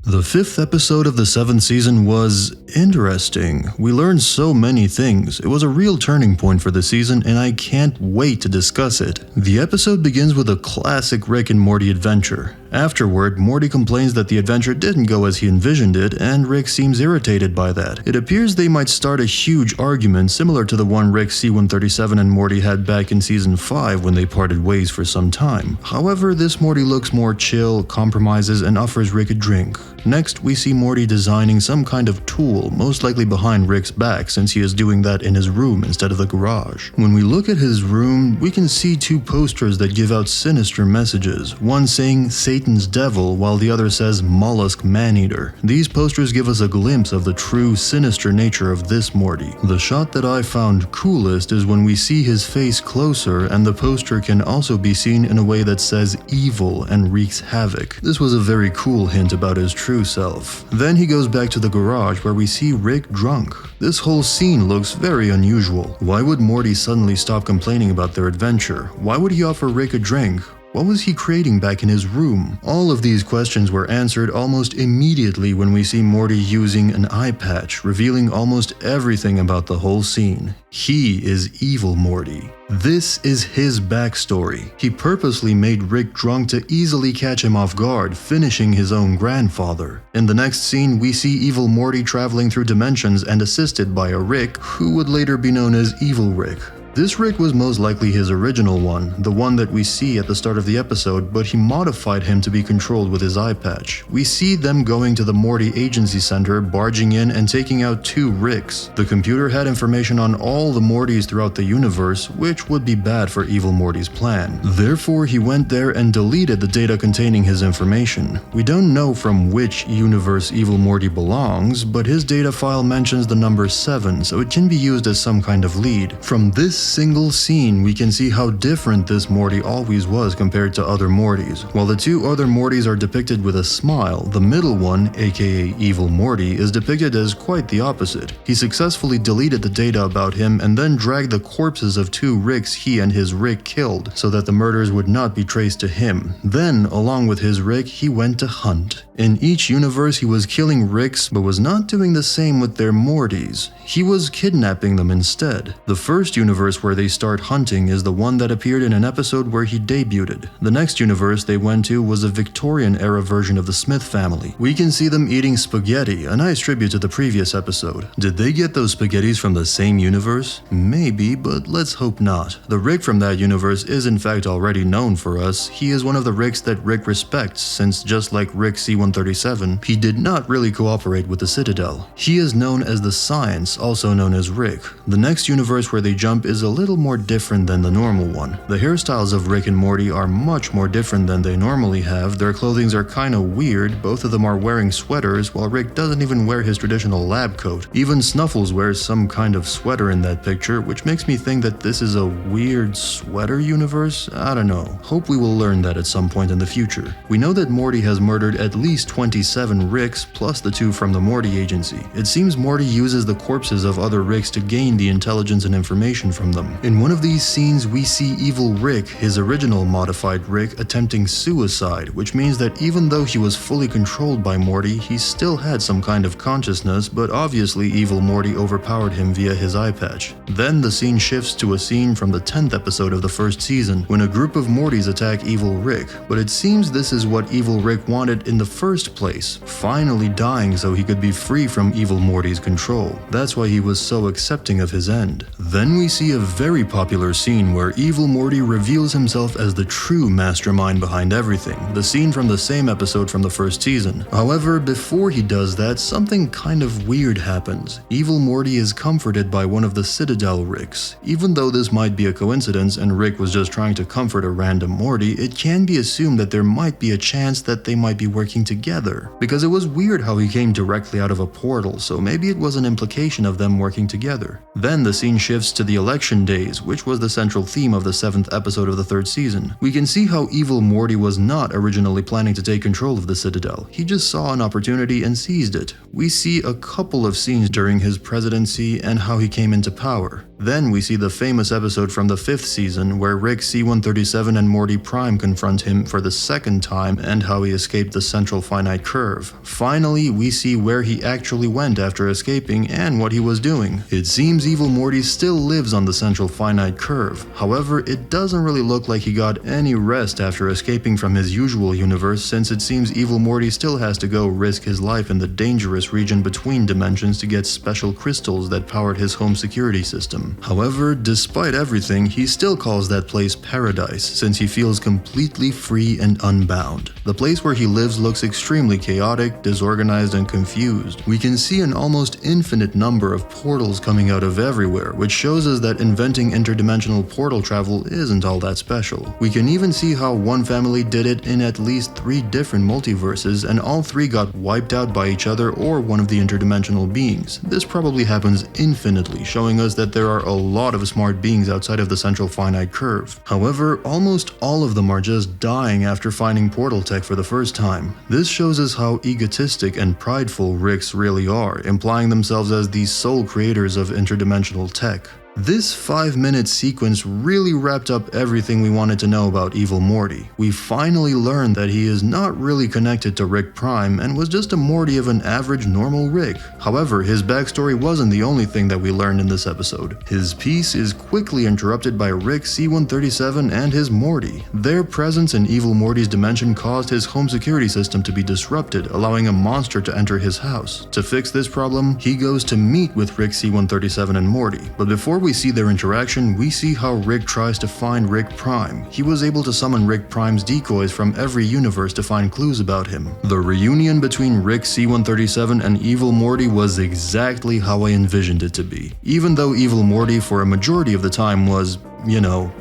The 5th episode of the 7th season was interesting. We learned so many things. It was a real turning point for the season and I can't wait to discuss it. The episode begins with a classic Rick and Morty adventure. Afterward, Morty complains that the adventure didn't go as he envisioned it, and Rick seems irritated by that. It appears they might start a huge argument similar to the one Rick C-137 and Morty had back in Season 5 when they parted ways for some time. However, this Morty looks more chill, compromises, and offers Rick a drink. Next, we see Morty designing some kind of tool, most likely behind Rick's back since he is doing that in his room instead of the garage. When we look at his room, we can see two posters that give out sinister messages, one saying Satan's Devil while the other says Mollusk Maneater. These posters give us a glimpse of the true sinister nature of this Morty. The shot that I found coolest is when we see his face closer and the poster can also be seen in a way that says evil and wreaks havoc. This was a very cool hint about his true self. Then he goes back to the garage where we see Rick drunk. This whole scene looks very unusual. Why would Morty suddenly stop complaining about their adventure? Why would he offer Rick a drink? What was he creating back in his room? All of these questions were answered almost immediately when we see Morty using an eye patch, revealing almost everything about the whole scene. He is evil Morty. This is his backstory. He purposely made Rick drunk to easily catch him off guard, finishing his own grandfather. In the next scene, we see evil Morty traveling through dimensions and assisted by a Rick, who would later be known as Evil Rick. This Rick was most likely his original one, the one that we see at the start of the episode, but he modified him to be controlled with his eye patch. We see them going to the Morty Agency Center, barging in and taking out two Ricks. The computer had information on all the Mortys throughout the universe, which would be bad for evil Morty's plan. Therefore, he went there and deleted the data containing his information. We don't know from which universe evil Morty belongs, but his data file mentions the number 7, so it can be used as some kind of lead. From this single scene, we can see how different this Morty always was compared to other Mortys. While the two other Mortys are depicted with a smile, the middle one, aka Evil Morty, is depicted as quite the opposite. He successfully deleted the data about him and then dragged the corpses of two Ricks he and his Rick killed, so that the murders would not be traced to him. Then, along with his Rick, he went to hunt. In each universe, he was killing Ricks, but was not doing the same with their Mortys. He was kidnapping them instead. The first universe where they start hunting is the one that appeared in an episode where he debuted. The next universe they went to was a Victorian-era version of the Smith family. We can see them eating spaghetti, a nice tribute to the previous episode. Did they get those spaghettis from the same universe? Maybe, but let's hope not. The Rick from that universe is in fact already known for us. He is one of the Ricks that Rick respects, since just like Rick C-137, he did not really cooperate with the Citadel. He is known as the Science, also known as Rick. The next universe where they jump is a little more different than the normal one. The hairstyles of Rick and Morty are much more different than they normally have. Their clothings are kinda weird. Both of them are wearing sweaters, while Rick doesn't even wear his traditional lab coat. Even Snuffles wears some kind of sweater in that picture, which makes me think that this is a weird sweater universe? I don't know. Hope we will learn that at some point in the future. We know that Morty has murdered at least 27 Ricks, plus the two from the Morty Agency. It seems Morty uses the corpses of other Ricks to gain the intelligence and information from them. In one of these scenes, we see Evil Rick, his original modified Rick, attempting suicide, which means that even though he was fully controlled by Morty, he still had some kind of consciousness, but obviously Evil Morty overpowered him via his eye patch. Then the scene shifts to a scene from the 10th episode of the first season, when a group of Mortys attack Evil Rick, but it seems this is what Evil Rick wanted in the first place, finally dying so he could be free from Evil Morty's control. That's why he was so accepting of his end. Then we see a very popular scene where Evil Morty reveals himself as the true mastermind behind everything, the scene from the same episode from the first season. However, before he does that, something kind of weird happens. Evil Morty is comforted by one of the Citadel Ricks. Even though this might be a coincidence and Rick was just trying to comfort a random Morty, it can be assumed that there might be a chance that they might be working together. Because it was weird how he came directly out of a portal, so maybe it was an implication of them working together. Then the scene shifts to the election days, which was the central theme of the 7th episode of the 3rd season. We can see how Evil Morty was not originally planning to take control of the Citadel. He just saw an opportunity and seized it. We see a couple of scenes during his presidency and how he came into power. Then we see the famous episode from the 5th season where Rick C-137 and Morty Prime confront him for the second time and how he escaped the central finite curve. Finally, we see where he actually went after escaping and what he was doing. It seems Evil Morty still lives on the central finite curve. However, it doesn't really look like he got any rest after escaping from his usual universe, since it seems Evil Morty still has to go risk his life in the dangerous region between dimensions to get special crystals that powered his home security system. However, despite everything, he still calls that place paradise, since he feels completely free and unbound. The place where he lives looks extremely chaotic, disorganized, and confused. We can see an almost infinite number of portals coming out of everywhere, which shows us that inventing interdimensional portal travel isn't all that special. We can even see how one family did it in at least 3 different multiverses, and all 3 got wiped out by each other or one of the interdimensional beings. This probably happens infinitely, showing us that there are a lot of smart beings outside of the central finite curve. However, almost all of them are just dying after finding portal tech for the first time. This shows us how egotistic and prideful Ricks really are, implying themselves as the sole creators of interdimensional tech. This 5-minute sequence really wrapped up everything we wanted to know about Evil Morty. We finally learned that he is not really connected to Rick Prime and was just a Morty of an average normal Rick. However, his backstory wasn't the only thing that we learned in this episode. His peace is quickly interrupted by Rick C-137 and his Morty. Their presence in Evil Morty's dimension caused his home security system to be disrupted, allowing a monster to enter his house. To fix this problem, he goes to meet with Rick C-137 and Morty, but before we see their interaction, we see how Rick tries to find Rick Prime. He was able to summon Rick Prime's decoys from every universe to find clues about him. The reunion between Rick C-137 and Evil Morty was exactly how I envisioned it to be. Even though Evil Morty for a majority of the time was,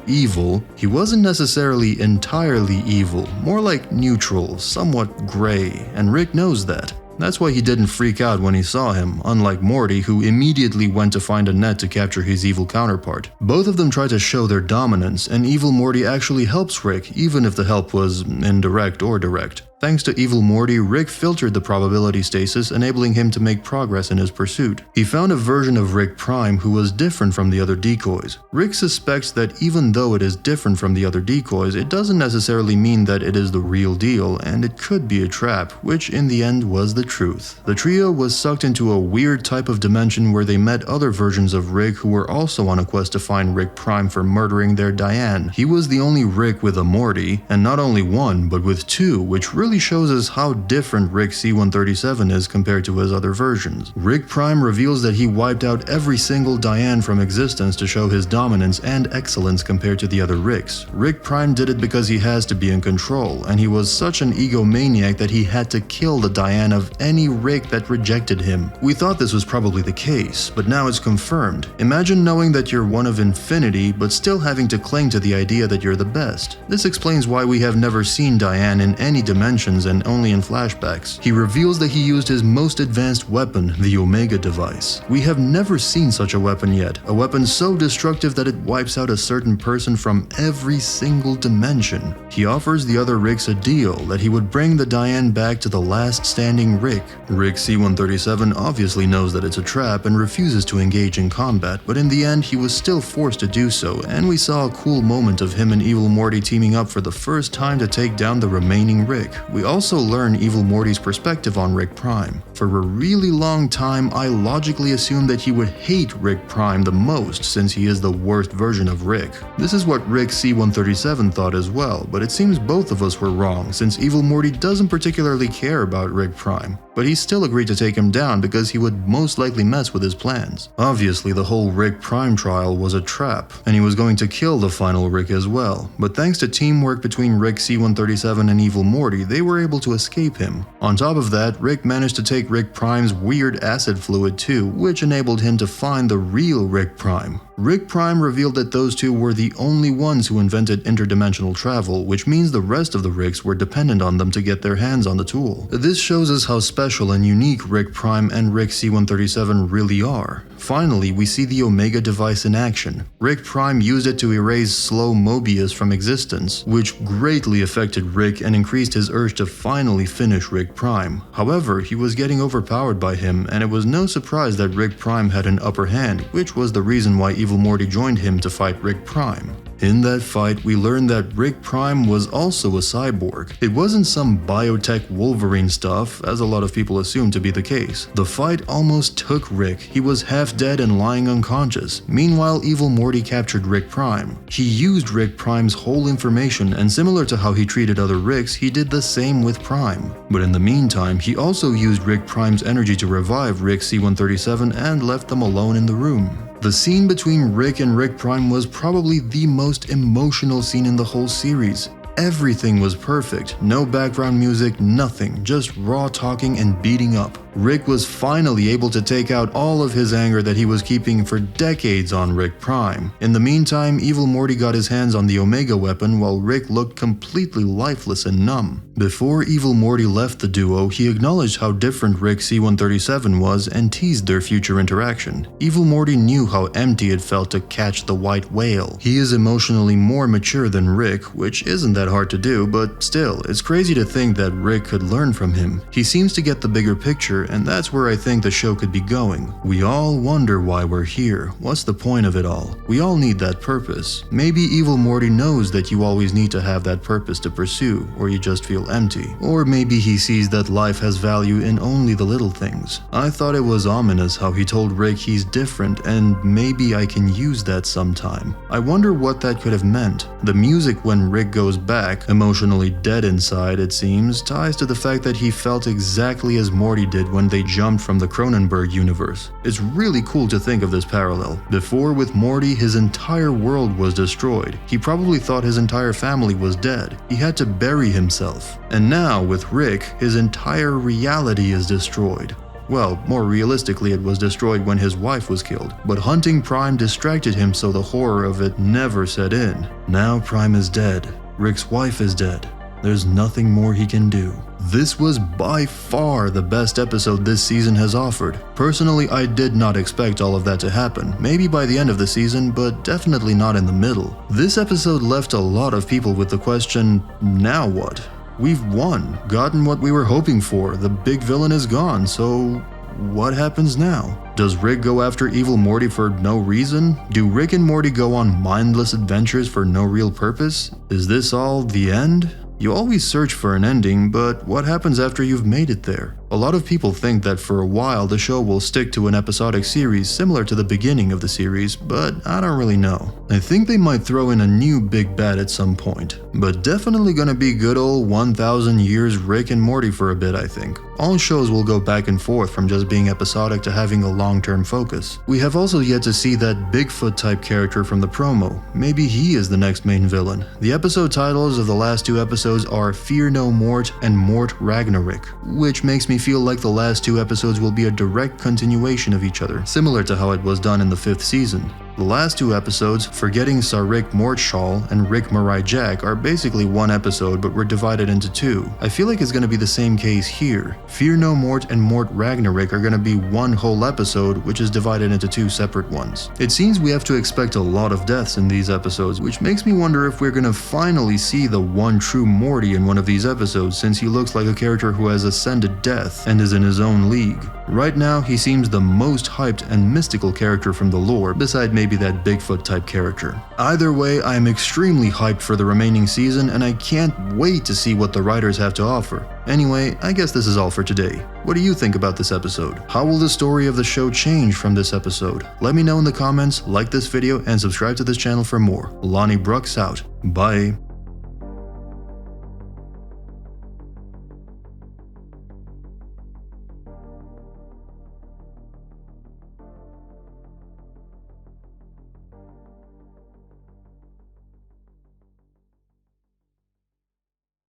evil, he wasn't necessarily entirely evil, more like neutral, somewhat gray, and Rick knows that. That's why he didn't freak out when he saw him, unlike Morty, who immediately went to find a net to capture his evil counterpart. Both of them try to show their dominance, and Evil Morty actually helps Rick, even if the help was indirect or direct. Thanks to Evil Morty, Rick filtered the probability stasis, enabling him to make progress in his pursuit. He found a version of Rick Prime who was different from the other decoys. Rick suspects that even though it is different from the other decoys, it doesn't necessarily mean that it is the real deal, and it could be a trap, which in the end was the truth. The trio was sucked into a weird type of dimension where they met other versions of Rick who were also on a quest to find Rick Prime for murdering their Diane. He was the only Rick with a Morty, and not only one, but with 2, which really shows us how different Rick C-137 is compared to his other versions. Rick Prime reveals that he wiped out every single Diane from existence to show his dominance and excellence compared to the other Ricks. Rick Prime did it because he has to be in control, and he was such an egomaniac that he had to kill the Diane of any Rick that rejected him. We thought this was probably the case, but now it's confirmed. Imagine knowing that you're one of infinity, but still having to cling to the idea that you're the best. This explains why we have never seen Diane in any dimension and only in flashbacks. He reveals that he used his most advanced weapon, the Omega device. We have never seen such a weapon yet, a weapon so destructive that it wipes out a certain person from every single dimension. He offers the other Ricks a deal that he would bring the Diane back to the last standing Rick. Rick C-137 obviously knows that it's a trap and refuses to engage in combat, but in the end he was still forced to do so, and we saw a cool moment of him and Evil Morty teaming up for the first time to take down the remaining Rick. We also learn Evil Morty's perspective on Rick Prime. For a really long time, I logically assumed that he would hate Rick Prime the most since he is the worst version of Rick. This is what Rick C-137 thought as well, but it seems both of us were wrong since Evil Morty doesn't particularly care about Rick Prime. But he still agreed to take him down because he would most likely mess with his plans. Obviously, the whole Rick Prime trial was a trap, and he was going to kill the final Rick as well. But thanks to teamwork between Rick C-137 and Evil Morty, they were able to escape him. On top of that, Rick managed to take Rick Prime's weird acid fluid too, which enabled him to find the real Rick Prime. Rick Prime revealed that those two were the only ones who invented interdimensional travel, which means the rest of the Ricks were dependent on them to get their hands on the tool. This shows us how special and unique Rick Prime and Rick C-137 really are. Finally, we see the Omega device in action. Rick Prime used it to erase Slow Mobius from existence, which greatly affected Rick and increased his urge to finally finish Rick Prime. However, he was getting overpowered by him, and it was no surprise that Rick Prime had an upper hand, which was the reason why Evil Evil Morty joined him to fight Rick Prime. In that fight, we learned that Rick Prime was also a cyborg. It wasn't some biotech Wolverine stuff, as a lot of people assumed to be the case. The fight almost took Rick. He was half dead and lying unconscious. Meanwhile, Evil Morty captured Rick Prime. He used Rick Prime's whole information, and similar to how he treated other Ricks, he did the same with Prime. But in the meantime, he also used Rick Prime's energy to revive Rick C-137 and left them alone in the room. The scene between Rick and Rick Prime was probably the most emotional scene in the whole series. Everything was perfect, no background music, nothing, just raw talking and beating up. Rick was finally able to take out all of his anger that he was keeping for decades on Rick Prime. In the meantime, Evil Morty got his hands on the Omega weapon while Rick looked completely lifeless and numb. Before Evil Morty left the duo, he acknowledged how different Rick C-137 was and teased their future interaction. Evil Morty knew how empty it felt to catch the white whale. He is emotionally more mature than Rick, which isn't that hard to do, but still, it's crazy to think that Rick could learn from him. He seems to get the bigger picture, and that's where I think the show could be going. We all wonder why we're here. What's the point of it all? We all need that purpose. Maybe Evil Morty knows that you always need to have that purpose to pursue, or you just feel empty. Or maybe he sees that life has value in only the little things. I thought it was ominous how he told Rick he's different, and maybe I can use that sometime. I wonder what that could have meant. The music when Rick goes back, emotionally dead inside it seems, ties to the fact that he felt exactly as Morty did when they jumped from the Cronenberg universe. It's really cool to think of this parallel. Before, with Morty, his entire world was destroyed. He probably thought his entire family was dead. He had to bury himself. And now, with Rick, his entire reality is destroyed. Well, more realistically, it was destroyed when his wife was killed, but hunting Prime distracted him so the horror of it never set in. Now Prime is dead. Rick's wife is dead. There's nothing more he can do. This was by far the best episode this season has offered. Personally, I did not expect all of that to happen, maybe by the end of the season, but definitely not in the middle. This episode left a lot of people with the question, now what? We've won, gotten what we were hoping for, the big villain is gone, so what happens now? Does Rick go after Evil Morty for no reason? Do Rick and Morty go on mindless adventures for no real purpose? Is this all the end? You always search for an ending, but what happens after you've made it there? A lot of people think that for a while the show will stick to an episodic series similar to the beginning of the series, but I don't really know. I think they might throw in a new big bad at some point, but definitely gonna be good old 1000 years Rick and Morty for a bit, I think. All shows will go back and forth from just being episodic to having a long-term focus. We have also yet to see that Bigfoot type character from the promo. Maybe he is the next main villain. The episode titles of the last two episodes are Fear No Mort and Mort Ragnarok, which makes me feel like the last two episodes will be a direct continuation of each other, similar to how it was done in the 5th season. The last two episodes, Forgetting Sarik Mortshall and Rick Marai Jack, are basically one episode but were divided into two. I feel like it's going to be the same case here. Fear No Mort and Mort Ragnarok are going to be one whole episode which is divided into two separate ones. It seems we have to expect a lot of deaths in these episodes, which makes me wonder if we're going to finally see the one true Morty in one of these episodes, since he looks like a character who has ascended death and is in his own league. Right now, he seems the most hyped and mystical character from the lore, beside maybe that Bigfoot type character. Either way, I am extremely hyped for the remaining season, and I can't wait to see what the writers have to offer. Anyway, I guess this is all for today. What do you think about this episode? How will the story of the show change from this episode? Let me know in the comments, like this video, and subscribe to this channel for more. Lonnie Brooks out. Bye.